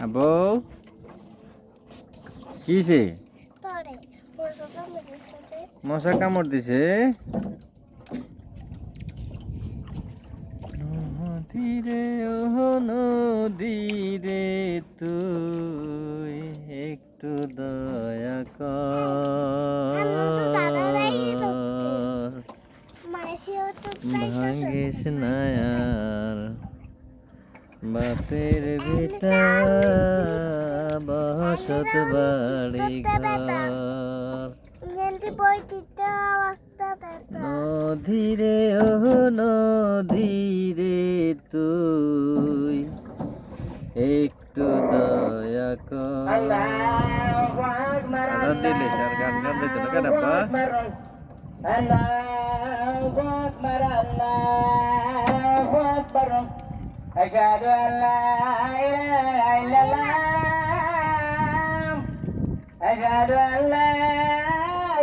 আবু কিছে মশা কামড় দিছে নদীরে ও নদীরে তুই একটু দয়া কর ভাঙিস না আর বাপের বেটা বসত বাড়ি ঘর নদীরে ও নদীরে তুই একটু দয়া কর আজান দিলে স্যার গান গান দিত না কেন আব্বা Allahu Akbar, Allahu Akbar. Asyhadu an la ilaha illallah. Asyhadu an la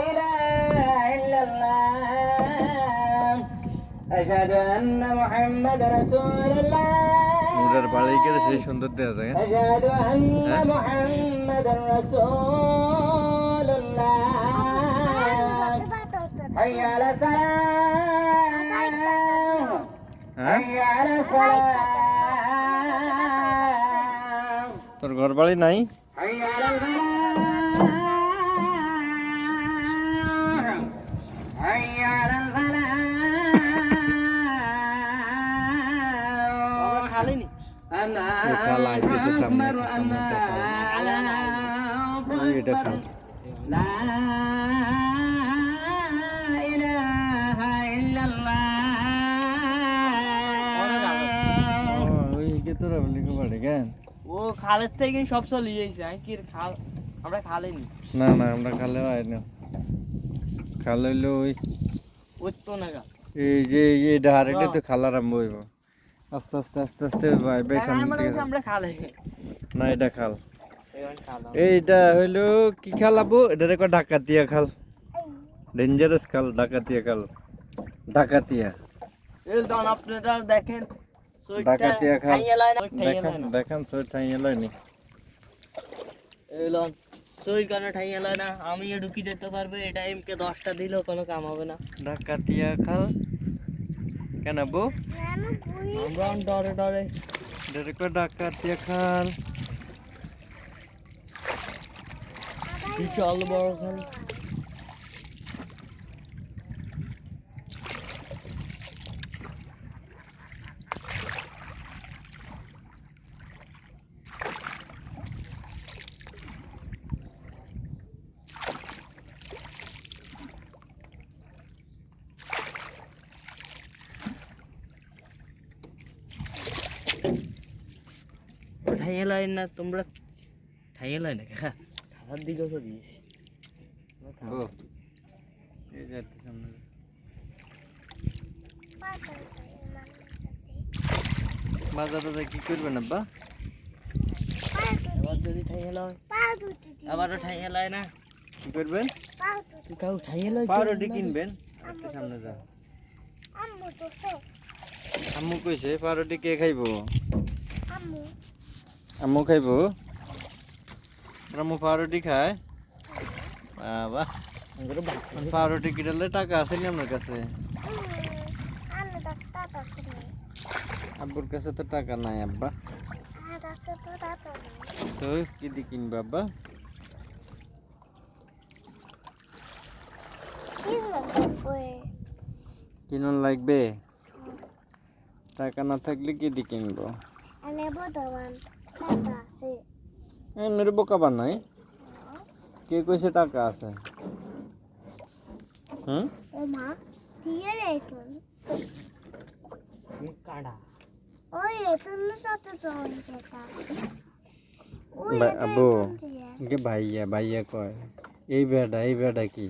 ilaha illallah. Asyhadu anna Muhammadar Rasulullah. মুরার বাড়ি গেলে সেই সুন্দর দেখা যায় Asyhadu anna Muhammadar Rasulullah. حي على السلام حي على السلام তোর ঘর বাড়ি নাই حي على الفلاح حي على الفلاح خاليني أنا أكبر أنا أكبر لا ও খালের থেকে সব চলে গিয়েছে কি খাল আমরা খালেনি না না আমরা খালে হয় না খাল হইলো ওই তো না এই যে এই ডাইরেক্টলি তো খাল আরম্ভ হইব আস্তে আস্তে আস্তে আস্তে ভাই সামনে দিকে আমরা খালে না এটা খাল এইটা হইলো কি খাল আবু এটা দেখো ডাকাতিয়া খাল ডেঞ্জারাস খাল ডাকাতিয়া খাল ডাকাতিয়া এই দান আপনারা দেখেন ডাকাতিয়া খাল দেখেন দেখেন সই ঠাইয়া লাইনি এই লন সই কানে ঠাইয়া লয় না আমি ঢুকি যেতে পারবে এটা এমকে 10টা দিলেও কোনো কাম হবে না ডাকাতিয়া খাল কেন আবু আমরা ডরে ডরে দেখো ডাকাতিয়া খাল বিশাল বড় খাল ঠাইয়া লাইন না তোমরা ঠাইয়া লাইন না খালার দিকেও তো দিয়েছি এই যে সামনে বাজারে কি করবেন আব্বা আবার যদি ঠাইয়া লয় আবারও ঠাইয়া লয় না কি করবেন কাউ ঠাইয়া লয় পাউরুটি কিনবেন একটু সামনে যা আম্মু কইছে পাউরুটি কে খাইবো আম্মু খাইবো আম্মু পাউরুটি খায় বাবা পাউরুটি কিনলে টাকা আছে নি আপনার কাছে আব্বুর কাছে তো টাকা নাই আব্বা তো কি দি কিনবা আব্বা কিনুন লাগবে টাকা না থাকলে কি দি কিনবো এর বোকা বানাই কে কইছে টাকা আছে হুম ওমা দিয়ে রেখো কাঁড়া ওই তুমি সাথে চল এটা আব্বু কে ভাইয়া ভাইয়া কয় এই বেটা কি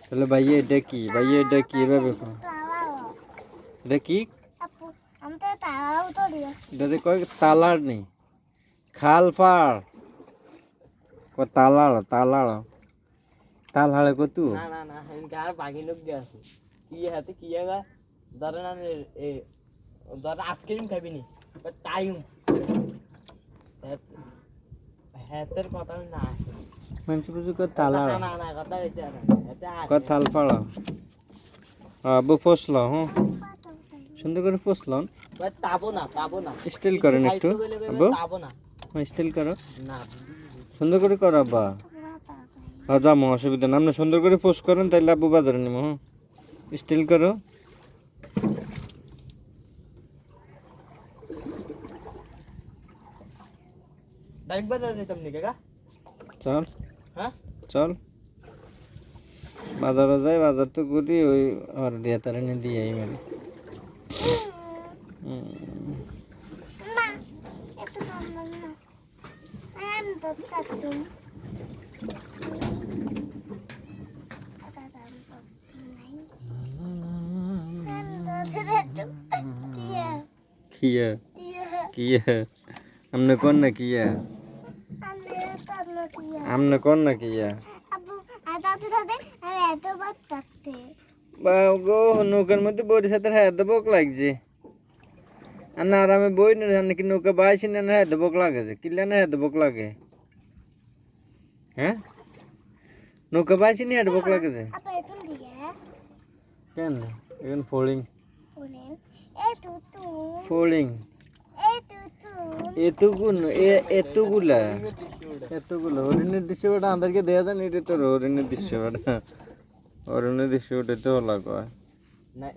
তাহলে ভাইয়া এটা কি এভাবে এটা কি আমি তো তারাও তো দিয়েছি এটা কয় তালার নেই খাল পার তালার তাল হাড়ে কত না না না গার বাগি লোক দিয়ে আছে কি হাতে কি আগা ধরে না ধরে আইসক্রিম খাবি নি টাইম হ্যাঁ তোর কথা না আসে মানুষ বুঝি কয় তালা না না না কথা হইতে না এটা কয় থাল পাড়া আবু ফসল হ্যাঁ সুন্দর করে ফসলন তাবো না স্টিল করেন একটু আবু তাবো না স্টিল করো না সুন্দর করে করো আব্বা হ্যাঁ যাবো অসুবিধা না আপনি সুন্দর করে পোস্ট করেন তাইলে আব্বু বাজারে নেবো হ্যাঁ স্টিল করো ডাইরেক্ট বাজার যেতাম নি কাকা চল হ্যাঁ চল বাজারে যাই বাজার তো করি ওই আর দিয়া তারা নিয়ে দিয়ে আই মানে মা এত সুন্দর না আমি তো কাটুন কিয়া কিয়া আমনে কোন না কিয়া আমনে কোন না কিয়া বা গো নৌকার মধ্যে বইর সাথে হ্যাঁ বক লাগছে আর না আর আমি বই না জানি কি নৌকা বাইছি না হ্যাঁ বক লাগে যে কিলা না হ্যাঁ বক লাগে হ্যাঁ নৌকা বাইছি না হ্যাঁ বক লাগে যে কেন এখন ফোল্ডিং ফোল্ডিং এতগুলা হরিণের দৃশ্য ওটা আমাদেরকে দেয়া যায় না এটা তোর হরিণের দৃশ্য ওটা হরিণের দৃশ্য ওটা তো লাগবে না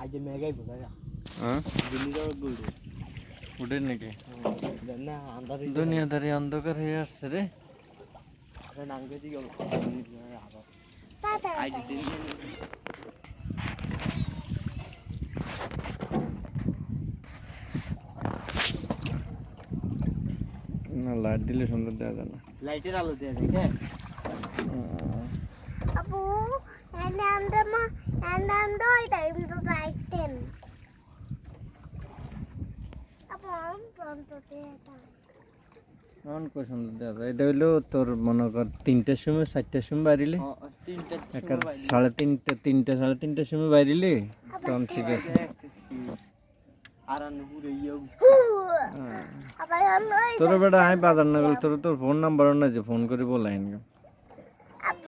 আজ মেগাই বোঝা যা হ্যাঁ দিল্লির গুড় উঠে নাকি না আন্দাজ দুনিয়াদারি অন্ধকার হয়ে আসছে রে নাঙ্গে দিকে আজ দিন না লাইট দিলে সুন্দর দেওয়া যায় না লাইটের আলো দিয়ে দেখে Abu, and I'm doing the right thing. Abu, I'm from the theater. অন কো সুন্দর দেওয়া যায় এটা হইলো তোর মনে কর 3টার সময় 4টার সময় বাইরিলে তিনটা একার 3:30 সময় বাইরিলে তখন ঠিক আছে আর পুরো ইয়ে I'm তোর বেটা আমি বাজার না গেলে তোর ফোন নাম্বার না যে ফোন করে বলাইন